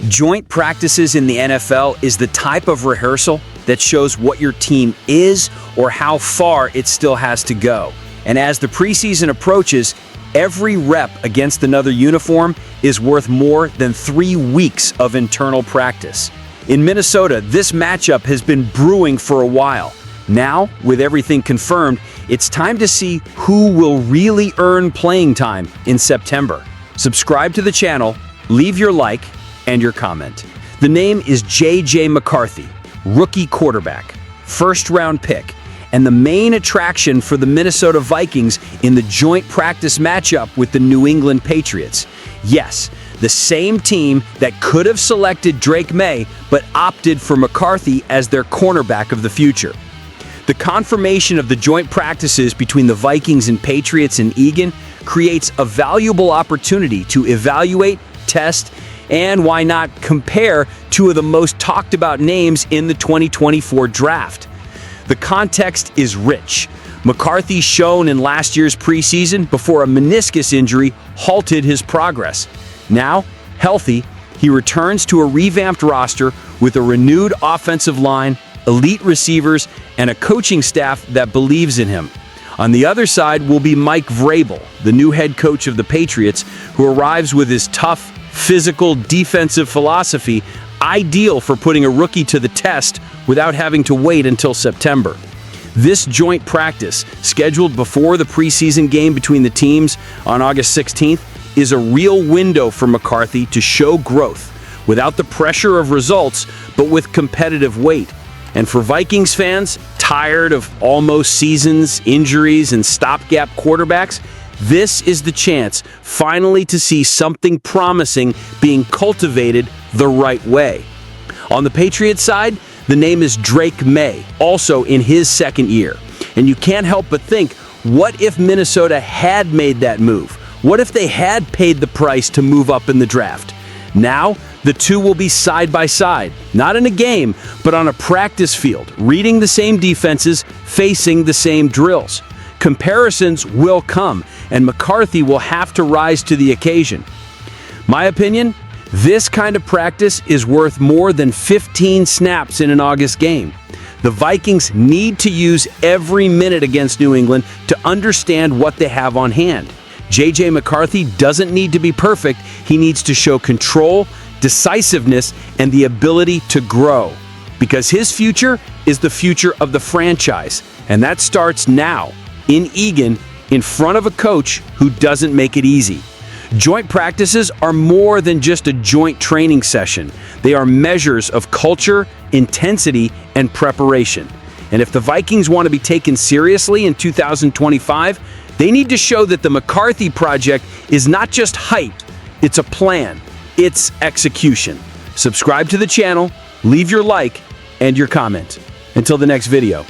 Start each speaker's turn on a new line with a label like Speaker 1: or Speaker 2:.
Speaker 1: Joint practices in the NFL is the type of rehearsal that shows what your team is or how far it still has to go. And as the preseason approaches, every rep against another uniform is worth more than 3 weeks of internal practice. In Minnesota, this matchup has been brewing for a while. Now, with everything confirmed, it's time to see who will really earn playing time in September. Subscribe to the channel, leave your like, and your comment. The name is J.J. McCarthy, rookie quarterback, first-round pick, and the main attraction for the Minnesota Vikings in the joint practice matchup with the New England Patriots. Yes, the same team that could have selected Drake Maye, but opted for McCarthy as their cornerback of the future. The confirmation of the joint practices between the Vikings and Patriots in Eagan creates a valuable opportunity to evaluate, test, and why not compare two of the most talked about names in the 2024 draft. The context is rich. McCarthy shone in last year's preseason before a meniscus injury halted his progress. Now, healthy, he returns to a revamped roster with a renewed offensive line, elite receivers, and a coaching staff that believes in him. On the other side will be Mike Vrabel, the new head coach of the Patriots, who arrives with his tough, physical, defensive philosophy, ideal for putting a rookie to the test without having to wait until September. This joint practice, scheduled before the preseason game between the teams on August 16th, is a real window for McCarthy to show growth, without the pressure of results, but with competitive weight. And for Vikings fans, tired of almost seasons, injuries, and stopgap quarterbacks, this is the chance finally to see something promising being cultivated the right way. On the Patriots side, the name is Drake Maye, also in his second year. And you can't help but think, what if Minnesota had made that move? What if they had paid the price to move up in the draft? Now, the two will be side by side, not in a game, but on a practice field, reading the same defenses, facing the same drills. Comparisons will come, and McCarthy will have to rise to the occasion. My opinion, this kind of practice is worth more than 15 snaps in an August game. The Vikings need to use every minute against New England to understand what they have on hand. J.J. McCarthy doesn't need to be perfect. He needs to show control, decisiveness, and the ability to grow. Because his future is the future of the franchise, and that starts now, in Eagan, in front of a coach who doesn't make it easy. Joint practices are more than just a joint training session. They are measures of culture, intensity, and preparation. And if the Vikings want to be taken seriously in 2025, they need to show that the McCarthy project is not just hype, it's a plan, it's execution. Subscribe to the channel, leave your like, and your comment. Until the next video.